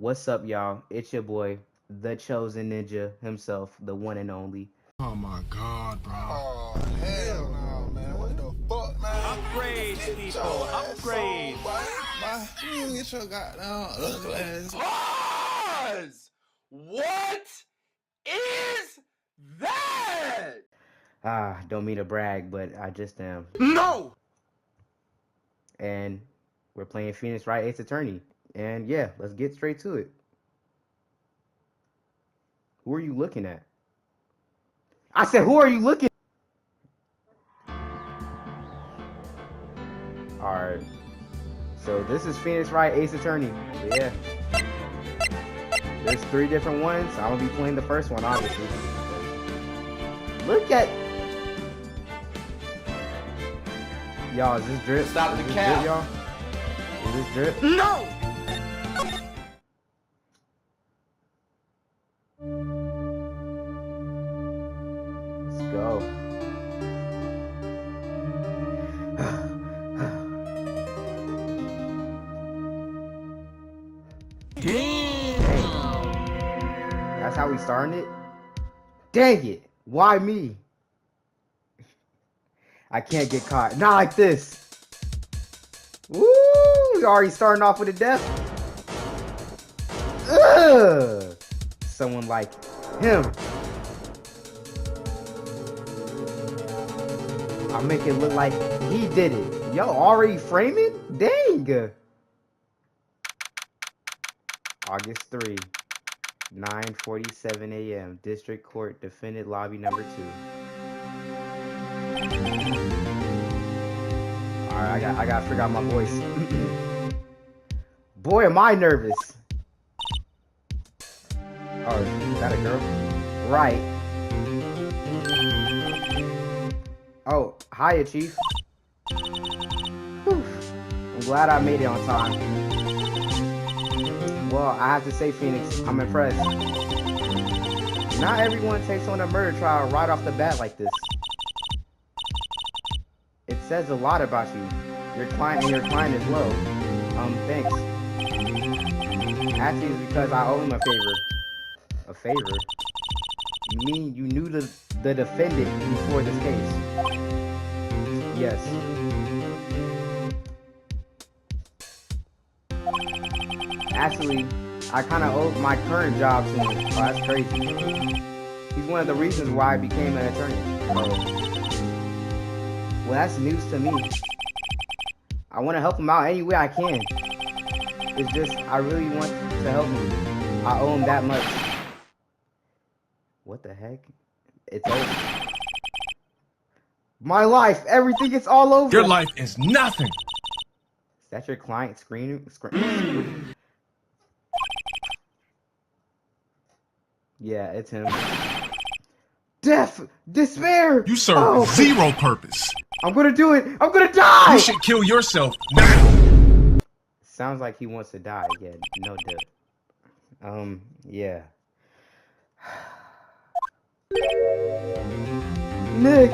What's up, y'all? It's your boy, the chosen ninja himself, the one and only. Oh my God, bro. Oh, hell no, man. What the fuck, man? Upgrade, people. Upgrade. Why you get your goddamn ugly ass? Pause! What is that? Don't mean to brag, but I just am. No! And we're playing Phoenix Wright Ace Attorney. And yeah, let's get straight to it. Who are you looking at? I said, who are you looking at? Alright. So this is Phoenix Wright Ace Attorney. So yeah. There's 3 different ones. I'm gonna be playing the first one, obviously. Look at y'all, is this drip? Stop Is the this cap. Drip, y'all? Is this drip? No! Let's go. That's how we starting it? Dang it! Why me? I can't get caught. Not like this. Woo! We already starting off with a death. Ugh! Someone like him. I'll make it look like he did it. Yo, already framing? Dang! August 3, 9:47 a.m. District Court, Defendant Lobby number 2. Alright, I gotta figure out my voice. Boy, am I nervous. Oh, is that a girl? Right. Oh, hiya, Chief. Whew. I'm glad I made it on time. Well, I have to say, Phoenix, I'm impressed. Not everyone takes on a murder trial right off the bat like this. It says a lot about you. Your client is low. Thanks. Actually, it's because I owe him a favor. A favor? You mean you knew the defendant before this case? Yes. Actually, I kind of owe my current job to him. Oh, that's crazy. He's one of the reasons why I became an attorney. Oh. Well, that's news to me. I want to help him out any way I can. It's just, I really want to help him. I owe him that much. What the heck? It's over. My life, everything is all over. Your life is nothing. Is that your client screaming? Yeah, it's him. Death! Despair! You serve zero purpose. I'm gonna do it! I'm gonna die! You should kill yourself now. Sounds like he wants to die. Yeah, no dip. Yeah. Nick!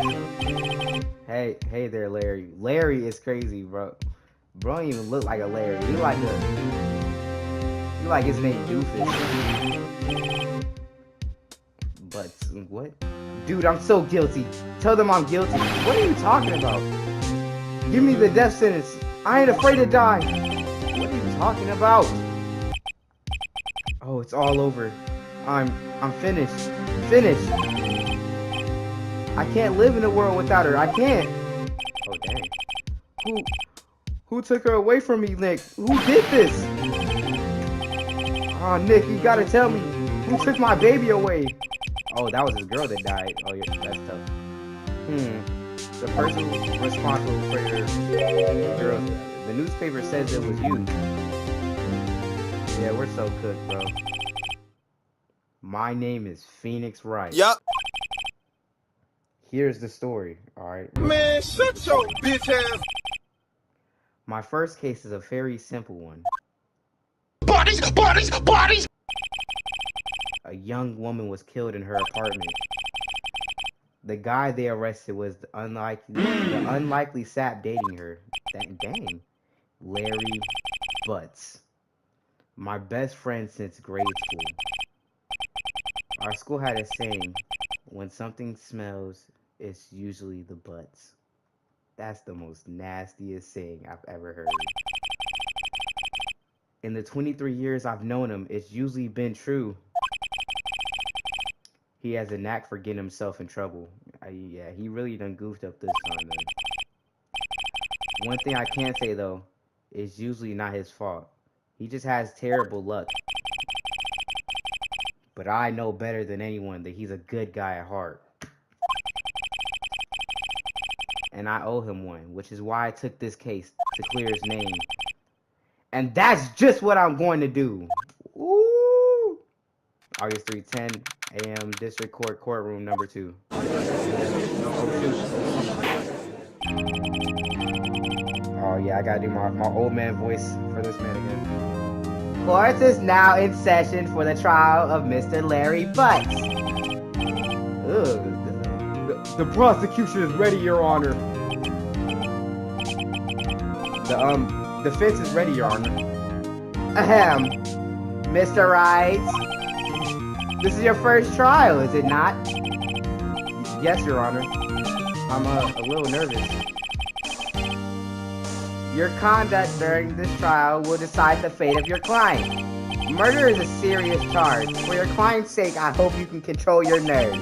Hey there, Larry. Larry is crazy, bro. Bro don't even look like a Larry. You like his name Doofus. But what? Dude, I'm so guilty. Tell them I'm guilty. What are you talking about? Give me the death sentence. I ain't afraid to die. What are you talking about? Oh, it's all over. I'm finished. Finished. I can't live in a world without her. I can't. Oh dang. Who took her away from me, Nick? Who did this? Oh, Nick, you gotta tell me. Who took my baby away? Oh, that was his girl that died. Oh, yeah, that's tough. The person responsible for your girl. The newspaper says it was you. Yeah, we're so cooked, bro. My name is Phoenix Wright. Yup. Here's the story, alright? Man, shut your bitch ass. My first case is a very simple one. Bodies! A young woman was killed in her apartment. The guy they arrested was the unlikely sap dating her. Dang. Larry Butts. My best friend since grade school. Our school had a saying, when something smells, it's usually the butts. That's the most nastiest saying I've ever heard. In the 23 years I've known him, it's usually been true. He has a knack for getting himself in trouble. Yeah, he really done goofed up this time, man. One thing I can say, though, is usually not his fault. He just has terrible luck. But I know better than anyone that he's a good guy at heart. And I owe him one, which is why I took this case to clear his name. And that's just what I'm going to do. Ooh. August 3, 10 a.m. District Court Courtroom number 2. Oh yeah, I gotta do my old man voice for this man again. Court is now in session for the trial of Mr. Larry Butts. Ugh. The prosecution is ready, Your Honor. The defense is ready, Your Honor. Ahem. Mr. Wright. This is your first trial, is it not? Yes, Your Honor. I'm a little nervous. Your conduct during this trial will decide the fate of your client. Murder is a serious charge. For your client's sake, I hope you can control your nerves.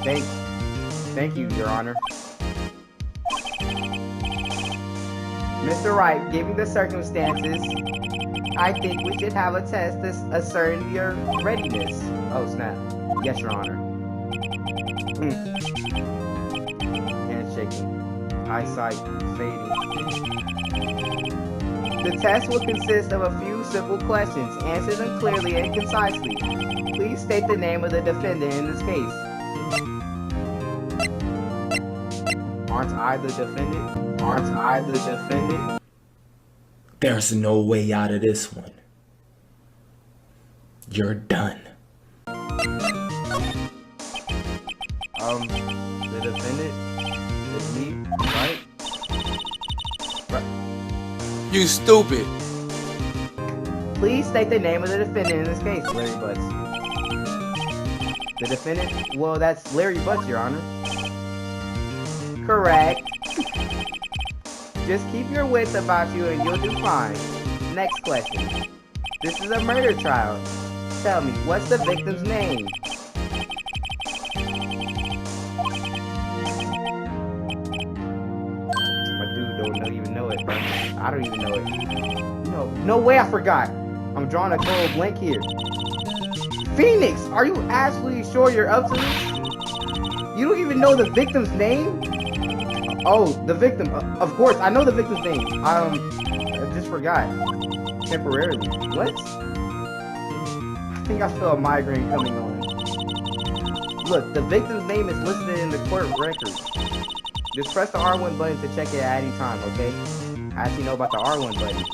Thank you, Your Honor. Mr. Wright, given the circumstances, I think we should have a test to ascertain your readiness. Oh, snap. Yes, Your Honor. Handshaking. Eyesight fading. The test will consist of a few simple questions. Answer them clearly and concisely. Please state the name of the defendant in this case. Aren't I the defendant? Aren't I the defendant? There's no way out of this one. You're done. The defendant is me, right? You stupid. Please state the name of the defendant in this case, Larry Butts. The defendant? Well, that's Larry Butts, Your Honor. Correct. Just keep your wits about you and you'll do fine. Next question. This is a murder trial. Tell me, what's the victim's name? My dude don't even know it, bro. I don't even know it. No way I forgot. I'm drawing a total blank here. Phoenix, are you absolutely sure you're up to this? You don't even know the victim's name? Oh, the victim. Of course, I know the victim's name. I just forgot. Temporarily. What? I think I feel a migraine coming on. Look, the victim's name is listed in the court records. Just press the R1 button to check it at any time, okay? I actually know about the R1 button.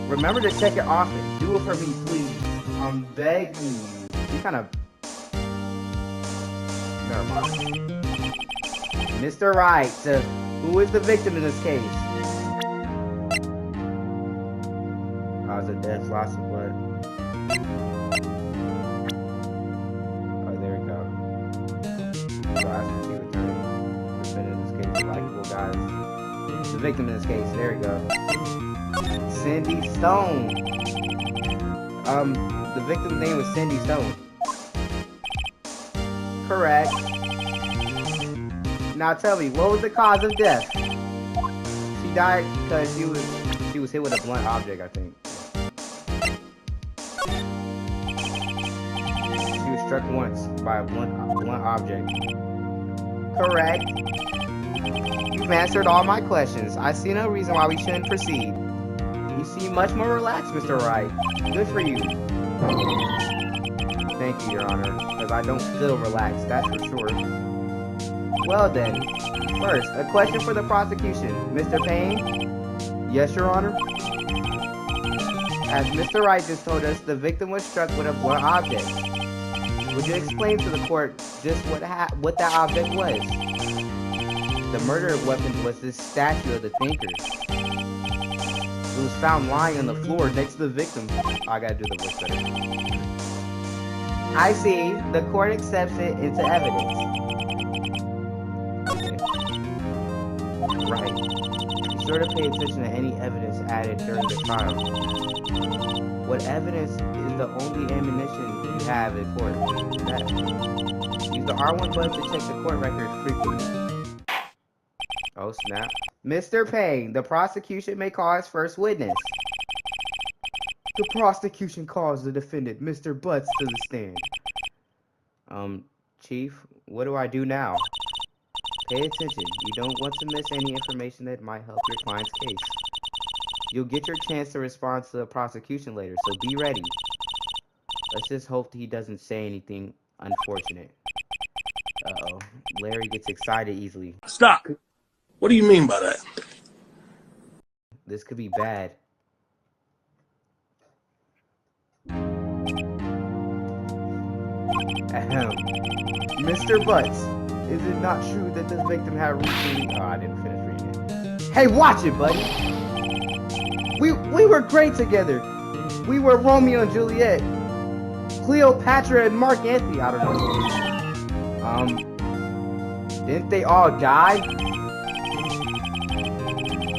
Remember to check it often. Do it for me, please. I'm begging you. You kind of... Never mind. Mr. Wright, who is the victim in this case? Cause of death, loss of blood. Oh, there we go. Wright Ace Attorney. Defendant in this case, likable guys. The victim in this case, there we go. Cindy Stone. The victim's name was Cindy Stone. Correct. Now tell me, what was the cause of death? She died because she was hit with a blunt object, I think. She was struck once by a blunt object. Correct. You've answered all my questions. I see no reason why we shouldn't proceed. You seem much more relaxed, Mr. Wright. Good for you. Thank you, Your Honor, because I don't feel relaxed, that's for sure. Well then, first, a question for the prosecution. Mr. Payne? Yes, Your Honor? As Mr. Wright just told us, the victim was struck with a blunt object. Would you explain to the court just what that object was? The murder weapon was this statue of the thinker. It was found lying on the floor next to the victim. Oh, I gotta do the voice better. I see. The court accepts it into evidence. Okay. Right. Be sure to pay attention to any evidence added during the trial. What evidence is the only ammunition you have in court? Use the R1 button to check the court record frequently. Oh snap. Mr. Payne, the prosecution may call its first witness. The prosecution calls the defendant, Mr. Butts, to the stand. Chief, what do I do now? Pay attention. You don't want to miss any information that might help your client's case. You'll get your chance to respond to the prosecution later, so be ready. Let's just hope he doesn't say anything unfortunate. Uh-oh. Larry gets excited easily. Stop. What do you mean by that? This could be bad. Ahem. Mr. Butts, is it not true that the victim had recently... Oh, I didn't finish reading it. Hey, watch it, buddy! We were great together. We were Romeo and Juliet. Cleopatra and Mark Antony. I don't know. Didn't they all die?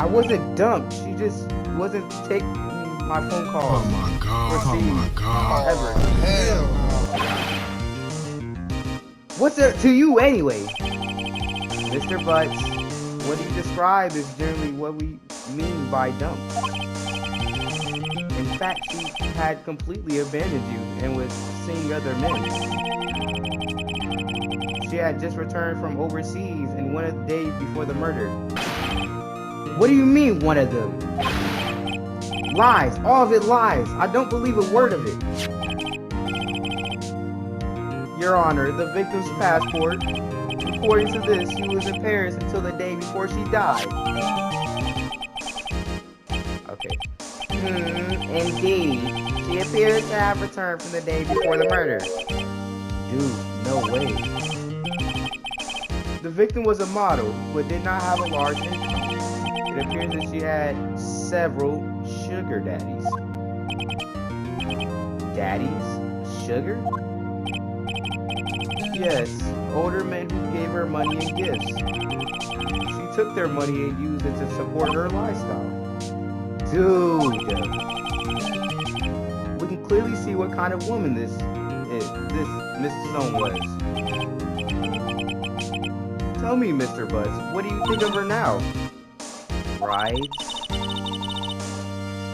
I wasn't dumped. She just wasn't taking my phone call. Oh my god. Oh my god. Ever. Hell. What's it to you anyway? Mr. Butts, what you describe is generally what we mean by dump. In fact, she had completely abandoned you and was seeing other men. She had just returned from overseas and one of the days before the murder. What do you mean, one of them? Lies. All of it lies. I don't believe a word of it. Your Honor, the victim's passport. According to this, she was in Paris until the day before she died. Okay. Indeed. She appears to have returned from the day before the murder. Dude, no way. The victim was a model, but did not have a large income. It appears that she had several sugar daddies. Daddies? Sugar? Yes, older men who gave her money and gifts. She took their money and used it to support her lifestyle. Dude! We can clearly see what kind of woman this Miss Stone was. Tell me, Mr. Butts, what do you think of her now? Right?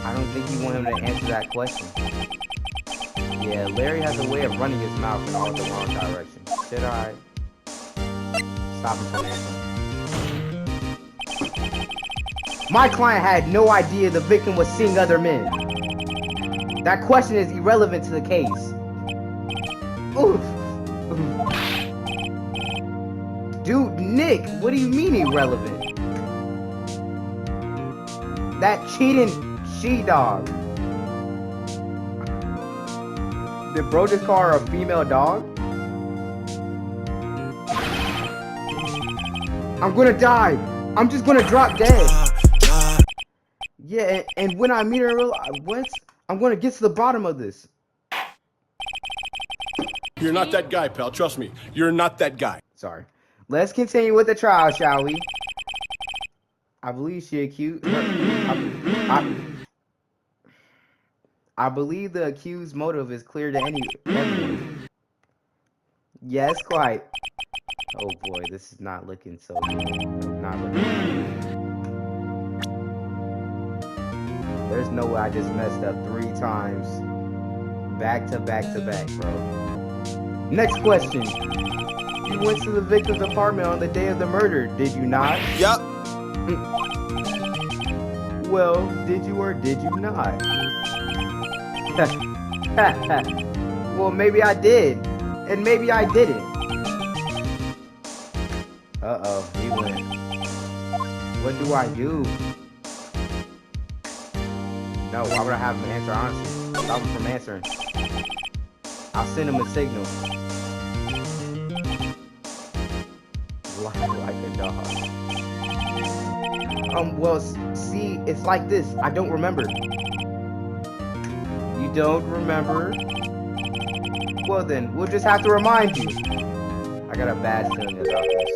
I don't think you want him to answer that question. Yeah, Larry has a way of running his mouth in all the wrong directions. Should I stop him from answering? My client had no idea the victim was seeing other men. That question is irrelevant to the case. Oof. Dude, Nick, what do you mean irrelevant? That cheating she-dog. Did bro just call her a female dog? I'm gonna die. I'm just gonna drop dead. Yeah, and when I meet her in real life, what? I'm gonna get to the bottom of this. You're not that guy, pal. Trust me. You're not that guy. Sorry. Let's continue with the trial, shall we? I believe she accused I believe the accused's motive is clear to everyone. Yes, quite. Oh boy, this is not looking so good. Not looking good. There's no way I just messed up 3 times. Back to back to back, bro. Next question. You went to the victim's apartment on the day of the murder, did you not? Yup. Well, did you or did you not? Well, maybe I did. And maybe I didn't. Uh-oh, he went. What do I do? No, why would I have him answer honestly? Stop him from answering. I'll send him a signal. Lie like a dog. Well, see, it's like this. I don't remember. You don't remember? Well then, we'll just have to remind you. I got a bad feeling about this.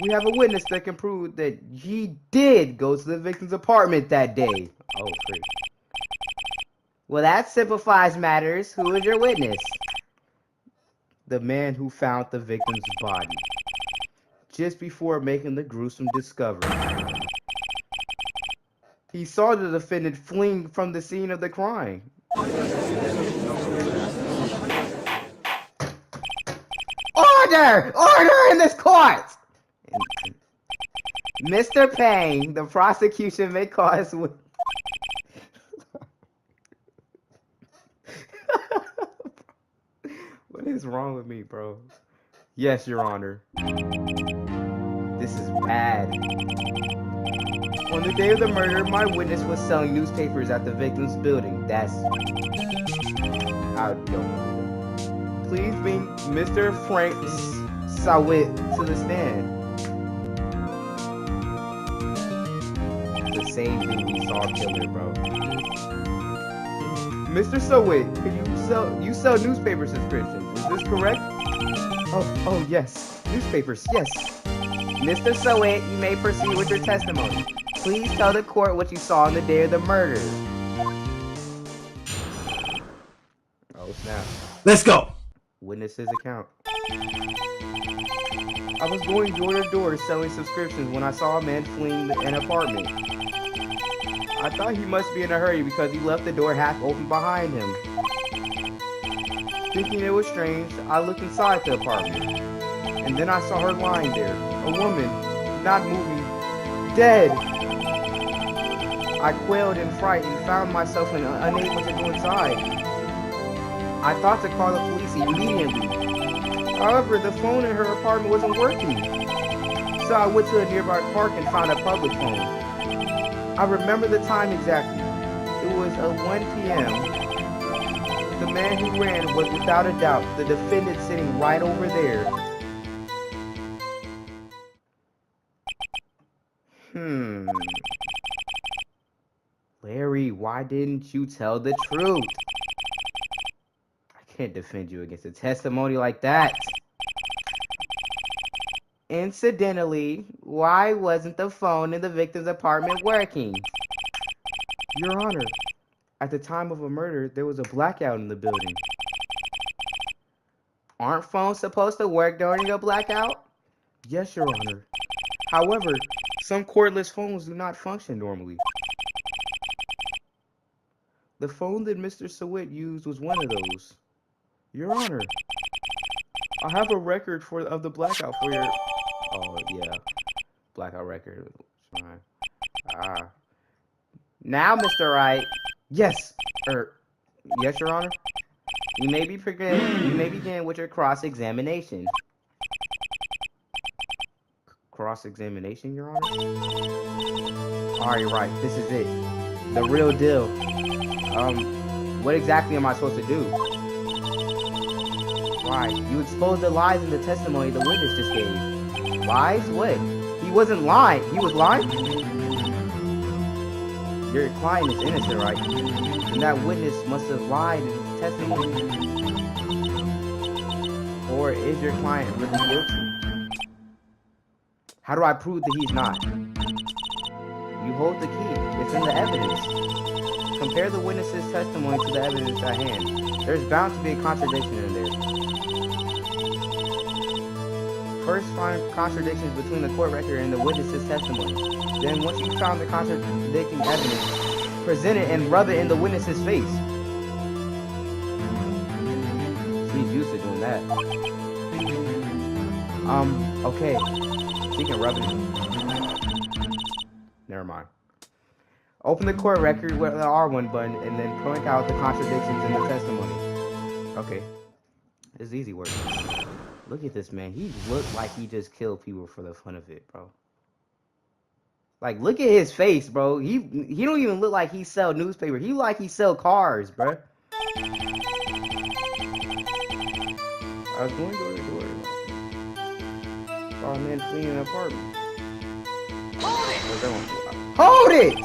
We have a witness that can prove that he did go to the victim's apartment that day. Oh, freak. Well, that simplifies matters. Who is your witness? The man who found the victim's body just before making the gruesome discovery. He saw the defendant fleeing from the scene of the crime. Order! Order in this court! Mr. Payne, the prosecution may call his witness. What is wrong with me, bro? Yes, Your Honor. This is bad. On the day of the murder, my witness was selling newspapers at the victim's building. That's... I don't know. Please bring Mr. Frank Sawit to the stand. It's the same thing we saw killer, bro. Mr. Sawit, you sell newspaper subscriptions, is this correct? Oh yes, newspapers, yes. Mr. Sawit, you may proceed with your testimony. Please tell the court what you saw on the day of the murder. Oh snap. Let's go. Witness's account. I was going door to door selling subscriptions when I saw a man fleeing an apartment. I thought he must be in a hurry because he left the door half open behind him. Thinking it was strange, I looked inside the apartment. And then I saw her lying there. A woman, not moving, dead. I quailed in fright and found myself unable to go inside. I thought to call the police immediately. However, the phone in her apartment wasn't working. So I went to a nearby park and found a public phone. I remember the time exactly. It was 1 p.m. The man who ran was without a doubt the defendant sitting right over there. Larry, why didn't you tell the truth? I can't defend you against a testimony like that. Incidentally, why wasn't the phone in the victim's apartment working? Your Honor, at the time of a murder, there was a blackout in the building. Aren't phones supposed to work during a blackout? Yes, Your Honor. However, some cordless phones do not function normally. The phone that Mr. Sawit used was one of those. Your Honor, I have a record of the blackout for your... Oh, yeah. Blackout record. Fine. Now, Mr. Wright. Yes. Yes, Your Honor. You may begin with your cross-examination. Cross-examination, Your Honor? Alright, right. This is it. The real deal. What exactly am I supposed to do? Why? You exposed the lies in the testimony the witness just gave. Lies? What? He wasn't lying. He was lying? Your client is innocent, right? And that witness must have lied in his testimony. Or is your client really guilty? How do I prove that he's not? You hold the key. It's in the evidence. Compare the witness's testimony to the evidence at hand. There's bound to be a contradiction in there. First, find contradictions between the court record and the witness's testimony. Then, once you've found the contradicting evidence, present it and rub it in the witness's face. She's used to doing that. Okay. She can rub it. Never mind. Open the court record with the R1 button and then point out the contradictions in the testimony. Okay. It's easy work. Look at this man. He looked like he just killed people for the fun of it, bro. Like, look at his face, bro. He don't even look like he sell newspaper. He like he sell cars, bro. I was going door to door. Saw a man fleeing an apartment. Hold it! Hold it!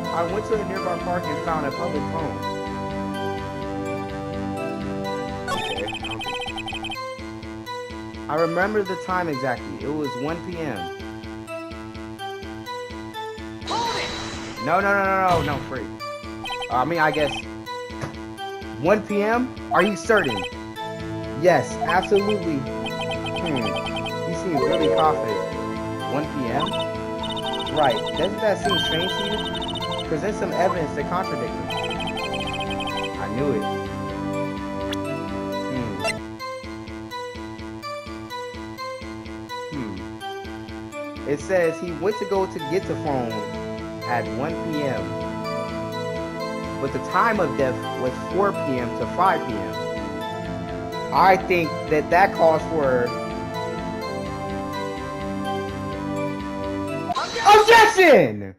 I went to a nearby park and found a public phone. I remember the time exactly. It was 1 p.m. No, free. I guess 1 p.m. Are you certain? Yes, absolutely. You seem really confident. 1 p.m. Right? Doesn't that seem strange to you? Present some evidence to contradict him. I knew it. It says he went to go to get the phone at 1 p.m. But the time of death was 4 p.m. to 5 p.m. I think that calls for objection!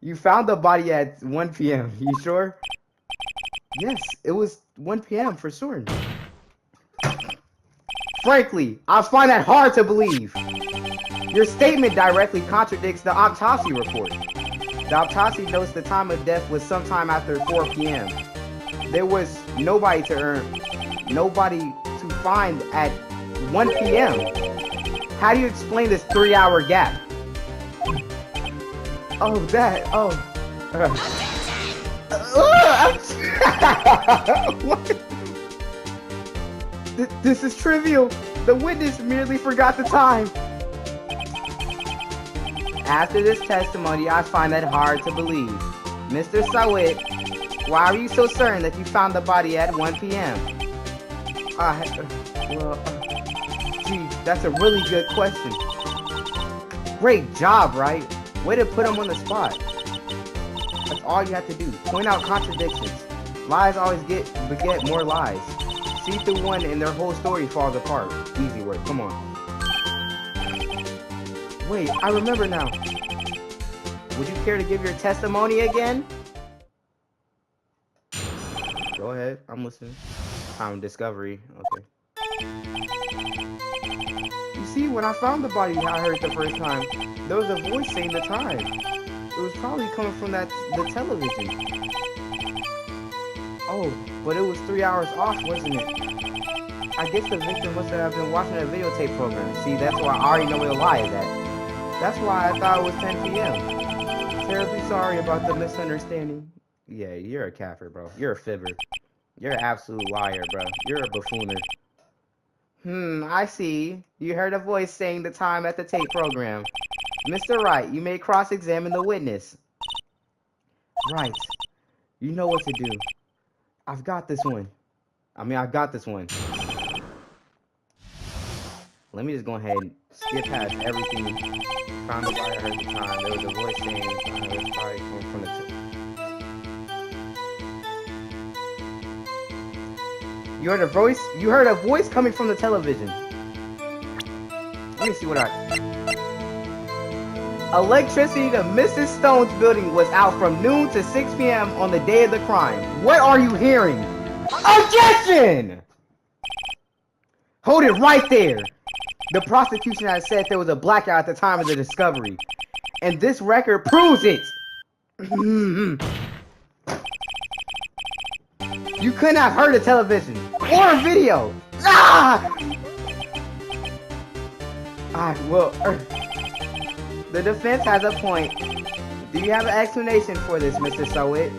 You found the body at 1 p.m. You sure? Yes, it was 1 p.m. for sure. Frankly, I find that hard to believe. Your statement directly contradicts the autopsy report. The autopsy notes the time of death was sometime after 4 p.m. There was nobody to find at 1 p.m. How do you explain this 3-hour gap? Oh, that. Oh. What? This is trivial. The witness merely forgot the time. After this testimony, I find that hard to believe. Mr. Sawit, why are you so certain that you found the body at 1 p.m.? Gee, that's a really good question. Great job, Wright. Way to put him on the spot. That's all you have to do. Point out contradictions. Lies always beget more lies. See through one and their whole story falls apart. Easy work, come on. Wait, I remember now. Would you care to give your testimony again? Go ahead, I'm listening. Time discovery, okay. You see, when I found the body I heard the first time, there was a voice saying the time. It was probably coming from the television. Oh, but it was 3 hours off, wasn't it? I guess the victim must have been watching a videotape program. See, that's why I already know where the lie is at. That's why I thought it was 10 p.m. Terribly sorry about the misunderstanding. Yeah, you're a kafir, bro. You're a fibber. You're an absolute liar, bro. You're a buffooner. I see. You heard a voice saying the time at the tape program. Mr. Wright, you may cross-examine the witness. Right. You know what to do. I've got this one. I've got this one. Let me just go ahead and skip past everything. Found the body, I heard the time. There was a voice saying it was probably coming from the tip. You heard a voice? You heard a voice coming from the television. Let me see what Electricity to Mrs. Stone's building was out from noon to 6 p.m. on the day of the crime. What are you hearing? Objection! Hold it right there. The prosecution has said there was a blackout at the time of the discovery. And this record proves it. You couldn't have heard a television or a video. The defense has a point. Do you have an explanation for this, Mr. Sawit?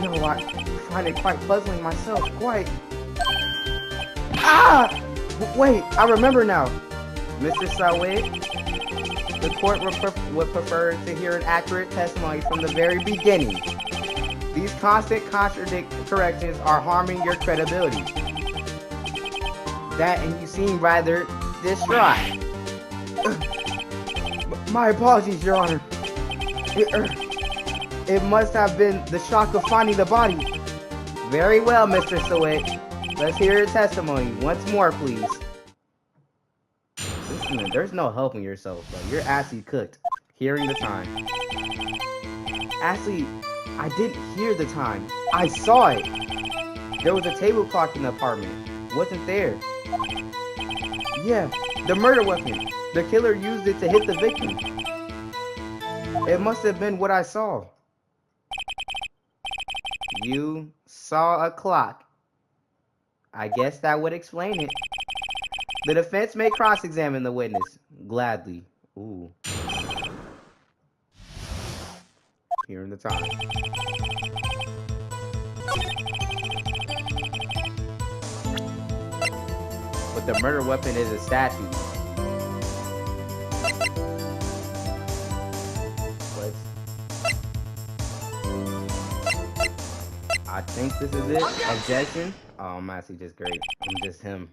No, I find it quite puzzling myself, quite. Wait, I remember now. Mr. Sawit, the court would prefer to hear an accurate testimony from the very beginning. These constant corrections are harming your credibility. That and you seem rather distraught. My apologies, Your Honor. It must have been the shock of finding the body. Very well, Mr. Sawit. Let's hear your testimony once more, please. Listen, there's no helping yourself, bro. You're actually cooked. Hearing the time. Actually, I didn't hear the time. I saw it. There was a table clock in the apartment. Wasn't there. Yeah, the murder weapon. The killer used it to hit the victim. It must have been what I saw. You saw a clock. I guess that would explain it. The defense may cross-examine the witness. Gladly. Ooh. Here in the time. But the murder weapon is a statue. I think this is it. Objection? Oh, I'm actually just great. I'm just him.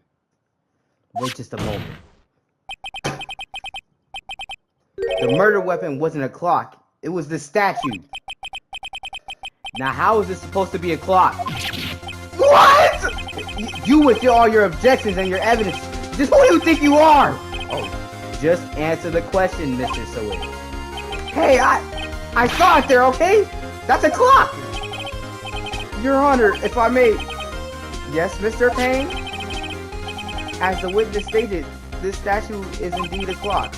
Wait just a moment. The murder weapon wasn't a clock. It was the statue. Now, how is this supposed to be a clock? What? You with all your objections and your evidence. Just who do you think you are? Oh, just answer the question, Mr. Sawit. Hey, I saw it there, okay? That's a clock. Your Honor, if I may. Yes, Mr. Payne? As the witness stated, this statue is indeed a clock.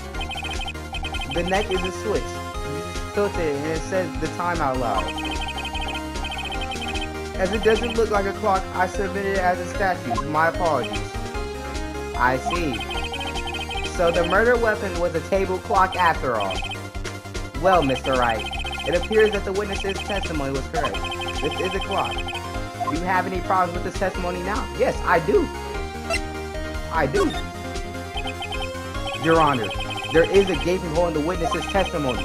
The neck is a switch. You just tilt it and it says the time out loud. As it doesn't look like a clock, I submitted it as a statue. My apologies. I see. So the murder weapon was a table clock after all. Well, Mr. Wright, it appears that the witness's testimony was correct. This is a clock. Do you have any problems with this testimony now? Yes, I do. I do. Your Honor, there is a gaping hole in the witness's testimony.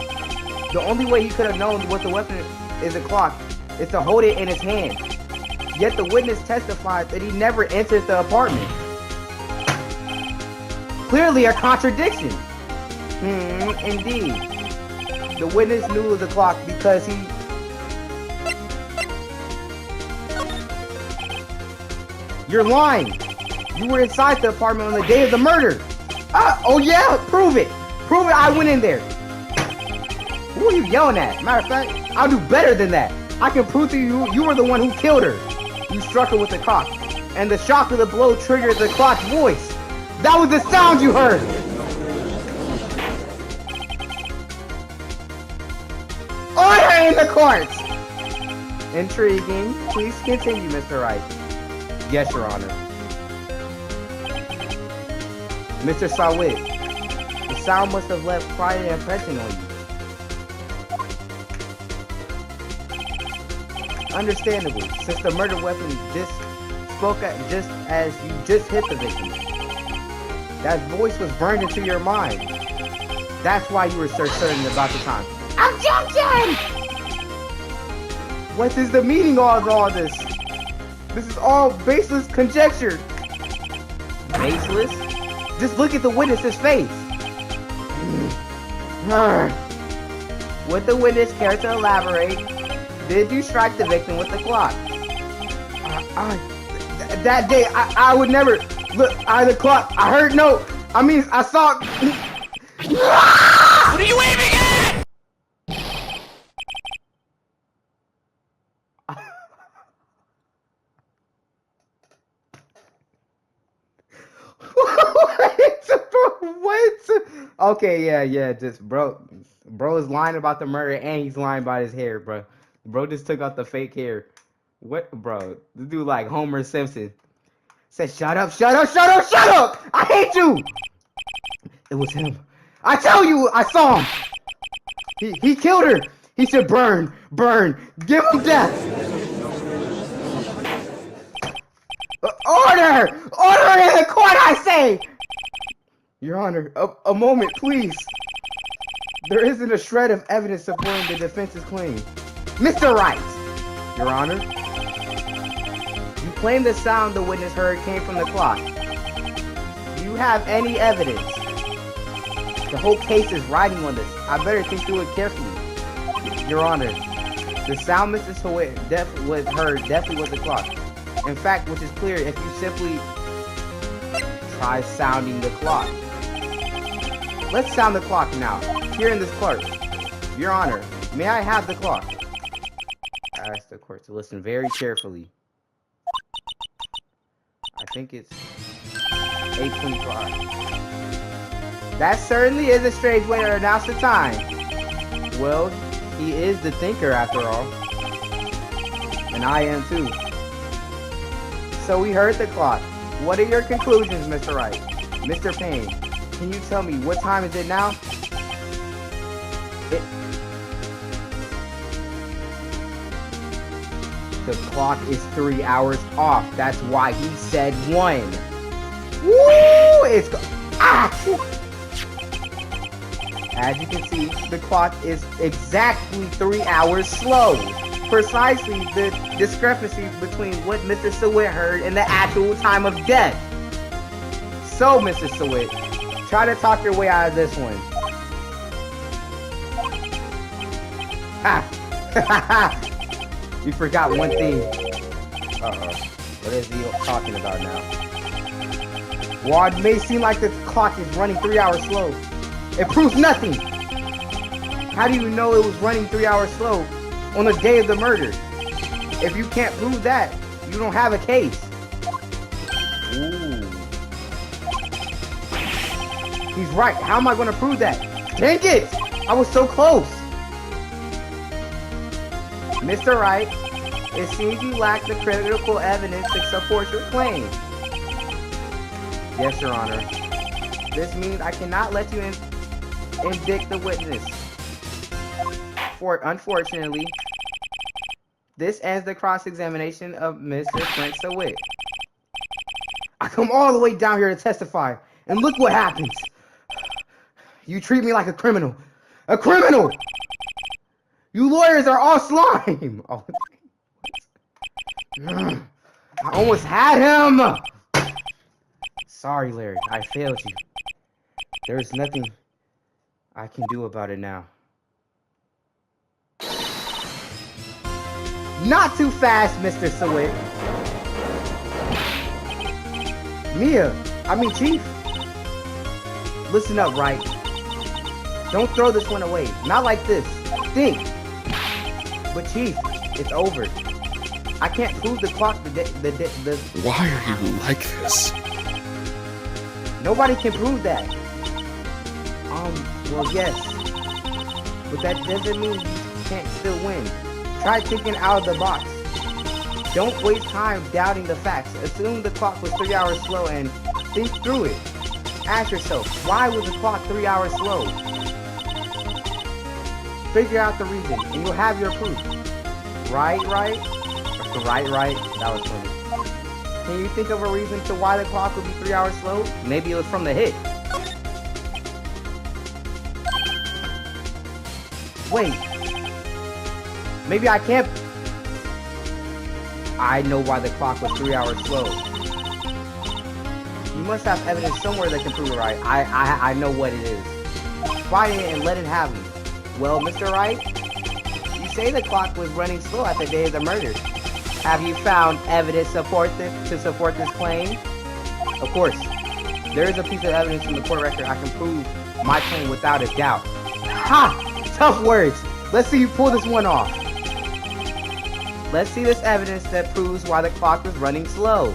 The only way he could have known what the weapon is a clock is to hold it in his hand. Yet the witness testified that he never entered the apartment. Clearly a contradiction. Indeed. The witness knew it was a clock because he... You're lying. You were inside the apartment on the day of the murder. Oh yeah, prove it. Prove it I went in there. Who are you yelling at? Matter of fact, I'll do better than that. I can prove to you you were the one who killed her. You struck her with the clock, and the shock of the blow triggered the clock's voice. That was the sound you heard. Order in the courts. Intriguing. Please continue, Mr. Wright. Yes, Your Honor. Mr. Sawit, the sound must have left quite an impression on you. Understandably, since the murder weapon just spoke just as you just hit the victim. That voice was burned into your mind. That's why you were so certain about the time. Objection! What is the meaning of all this? This is all baseless conjecture. Baseless? Just look at the witness's face. Would the witness care to elaborate? Did you strike the victim with the clock? That day, I would never look at the clock. I heard no. I mean, I saw. What are you aiming at? What? Okay, yeah, just bro is lying about the murder and he's lying about his hair, bro. Bro just took out the fake hair. What, bro? This dude like Homer Simpson. Said, shut up, shut up, shut up, shut up! I hate you! It was him. I tell you, I saw him. He killed her. He should burn, give him death. Order in the court, I say. Your Honor, a moment, please. There isn't a shred of evidence supporting the defense's claim. Mr. Wright, Your Honor, you claim the sound the witness heard came from the clock. Do you have any evidence? The whole case is riding on this. I better think through it carefully. Your Honor, the sound Mr. Sawit definitely was the clock. In fact, which is clear if you simply try sounding the clock. Let's sound the clock now, here in this court. Your Honor, may I have the clock? I asked the court to listen very carefully. I think it's 8:25. That certainly is a strange way to announce the time. Well, he is the thinker after all. And I am too. So we heard the clock. What are your conclusions, Mr. Wright? Mr. Payne, can you tell me what time is it now? The clock is 3 hours off. That's why he said 1. Woo! As you can see, the clock is exactly 3 hours slow. Precisely the discrepancy between what Mr. Sawit heard and the actual time of death. So, Mr. Sawit, try to talk your way out of this one. You forgot one thing. Uh-oh. What is he talking about now? While it may seem like the clock is running 3 hours slow, it proves nothing. How do you know it was running 3 hours slow on the day of the murder? If you can't prove that, you don't have a case. Ooh. He's right. How am I going to prove that? Dang it! I was so close. Mr. Wright, it seems you lack the critical evidence to support your claim. Yes, Your Honor. This means I cannot let you indict the witness. Unfortunately, this ends the cross-examination of Mr. Frank Sawit. I come all the way down here to testify, and look what happens. You treat me like a criminal. A criminal! You lawyers are all slime! Oh. I almost had him! Sorry, Larry. I failed you. There is nothing I can do about it now. Not too fast, Mr. Sawit. Chief. Listen up, Wright. Don't throw this one away. Not like this. Think. But Chief, it's over. I can't prove the clock. Why are you like this? Nobody can prove that. Well, yes. But that doesn't mean you can't still win. Try thinking out of the box. Don't waste time doubting the facts. Assume the clock was 3 hours slow and think through it. Ask yourself, why was the clock 3 hours slow? Figure out the reason, and you'll have your proof. Right? That was funny. Can you think of a reason to why the clock would be 3 hours slow? Maybe it was from the hit. Wait. Maybe I can't... I know why the clock was 3 hours slow. You must have evidence somewhere that can prove it right. I know what it is. Find it and let it have me. Well, Mr. Wright, you say the clock was running slow at the day of the murder. Have you found evidence to support this claim? Of course. There is a piece of evidence from the court record I can prove my claim without a doubt. Ha! Tough words. Let's see you pull this one off. Let's see this evidence that proves why the clock was running slow.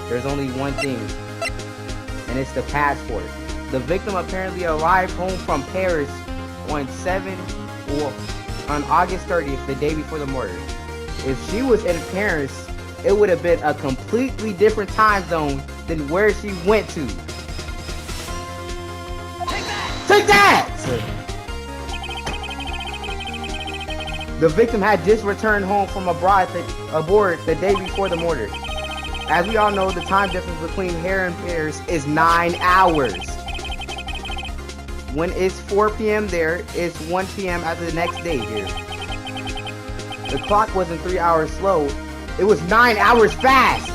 There's only one thing, and it's the passport. The victim apparently arrived home from Paris on August 30th, the day before the murder. If she was in Paris, it would have been a completely different time zone than where she went to. Take that! The victim had just returned home from aboard the day before the murder. As we all know, the time difference between here and Paris is 9 hours. When it's 4 p.m. there, it's 1 p.m. at the next day here. The clock wasn't 3 hours slow, it was 9 hours fast!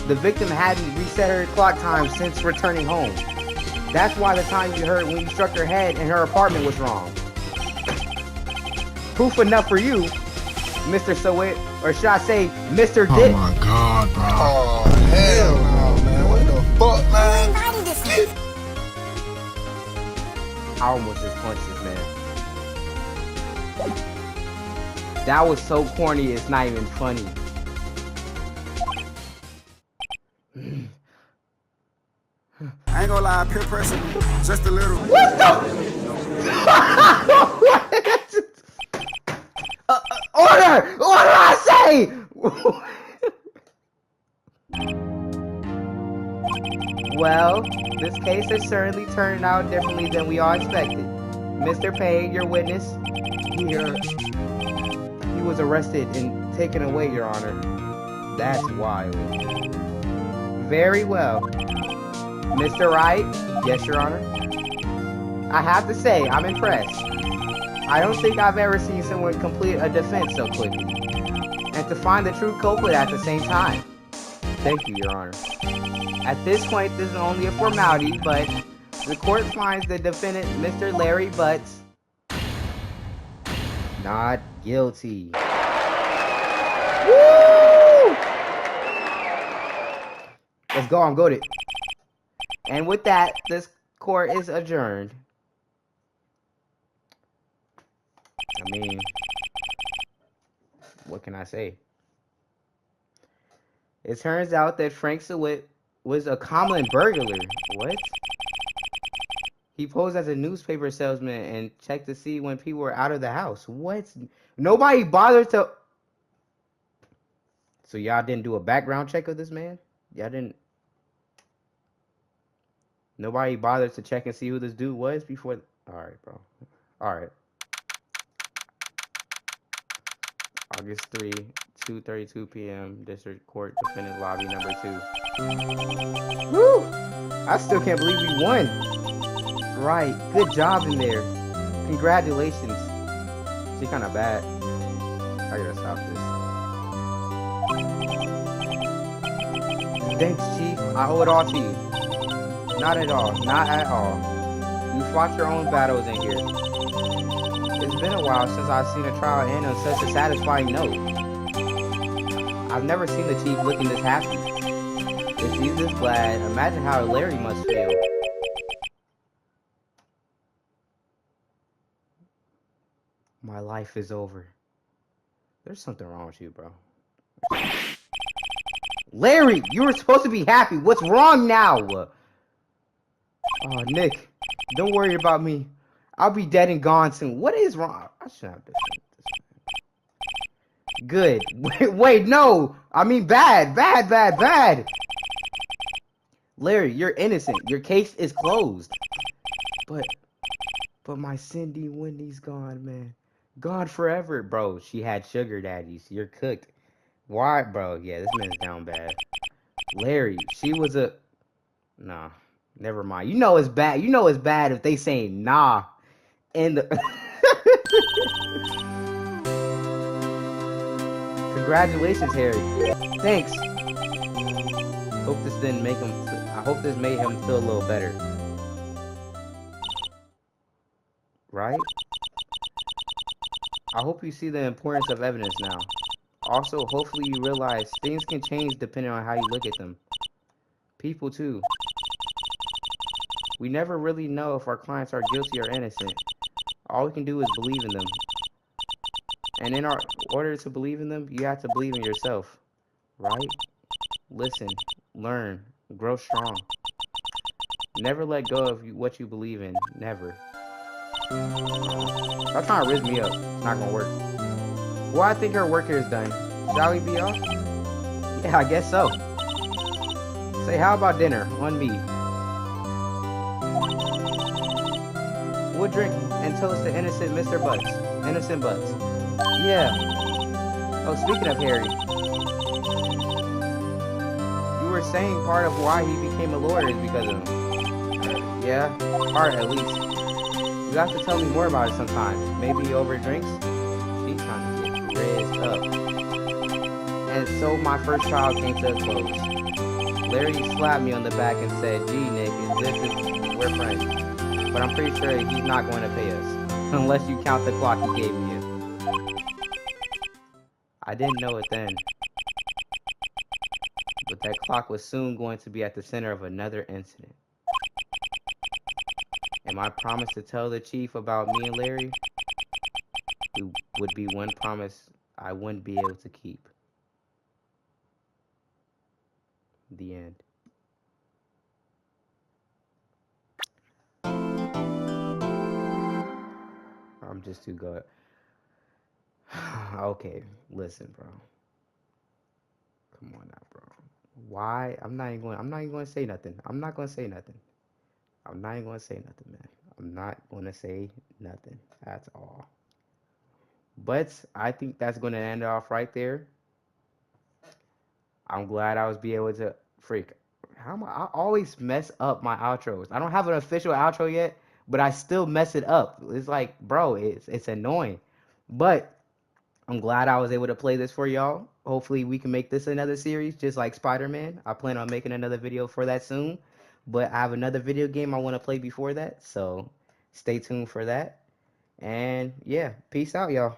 The victim hadn't reset her clock time since returning home. That's why the time you heard when you struck her head in her apartment was wrong. Proof enough for you, Mr. Sawit, or should I say, Mr. Dick? Oh my god, bro. Oh, hell no, man. What the fuck, man? I almost just punched this man. That was so corny, it's not even funny. ain't gonna lie, peer pressure just a little. What the? Order! What did I say? Well, this case has certainly turned out differently than we all expected. Mr. Payne, your witness, he was arrested and taken away, Your Honor. That's wild. Very well. Mr. Wright? Yes, Your Honor. I have to say, I'm impressed. I don't think I've ever seen someone complete a defense so quickly. And to find the true culprit at the same time. Thank you, Your Honor. At this point, this is only a formality, but the court finds the defendant, Mr. Larry Butts, not guilty. Woo! Let's go, I'm goated. And with that, this court is adjourned. I mean, what can I say? It turns out that Frank Sawit was a common burglar. What? He posed as a newspaper salesman and checked to see when people were out of the house. What? Nobody bothered to... So y'all didn't do a background check of this man? Y'all didn't... Nobody bothered to check and see who this dude was before... Alright, bro. Alright. August 3, 2:32 p.m. District Court, Defendant Lobby number 2. Woo! I still can't believe we won. Right. Good job in there. Congratulations. She's kind of bad. I gotta stop this. Thanks, Chief. I owe it all to you. Not at all. Not at all. You fought your own battles in here. It's been a while since I've seen a trial end on such a satisfying note. I've never seen the Chief looking this happy. If he's this glad, imagine how Larry must feel. My life is over. There's something wrong with you, bro. Larry, you were supposed to be happy. What's wrong now? Oh, Nick, don't worry about me. I'll be dead and gone soon. What is wrong? I should have this. Good. Wait, no. I mean bad. Bad. Larry, you're innocent. Your case is closed. But my Cindy Wendy's gone, man. Gone forever. Bro, she had sugar daddies. You're cooked. Why, bro? Yeah, this man's down bad. Larry, she was a... Nah, never mind. You know it's bad. You know it's bad if they say nah. And the... Congratulations, Harry. Thanks. Hope this didn't make him... I hope this made him feel a little better. Right? I hope you see the importance of evidence now. Also, hopefully you realize things can change depending on how you look at them. People too. We never really know if our clients are guilty or innocent. All we can do is believe in them. And in order to believe in them, you have to believe in yourself. Right? Listen, learn, grow strong. Never let go of what you believe in. Never. Stop trying to riz me up. It's not gonna work. Well, I think our work here is done. Shall we be off? Yeah, I guess so. Say, how about dinner? On me. We'll drink and toast to innocent Mr. Butts. Innocent Butts. Yeah. Oh, speaking of Harry. You were saying part of why he became a lawyer is because of him. Yeah, part at least. You have to tell me more about it sometime. Maybe over drinks? She's trying to get raised up. And so my first trial came to a close. Larry slapped me on the back and said, "Gee, Nick, we're friends. But I'm pretty sure he's not going to pay us. Unless you count the clock he gave me." I didn't know it then. But that clock was soon going to be at the center of another incident. And my promise to tell the Chief about me and Larry would be one promise I wouldn't be able to keep. The end. I'm just too good. Okay, listen, bro. Come on now, bro. Why? I'm not even going to say nothing. I'm not going to say nothing. I'm not even going to say nothing, man. I'm not going to say nothing at all. But I think that's going to end it off right there. I'm glad I was be able to freak. I always mess up my outros. I don't have an official outro yet, but I still mess it up. It's like, bro, it's annoying. But I'm glad I was able to play this for y'all. Hopefully we can make this another series, just like Spider-Man. I plan on making another video for that soon. But I have another video game I want to play before that, so stay tuned for that. And yeah, peace out, y'all.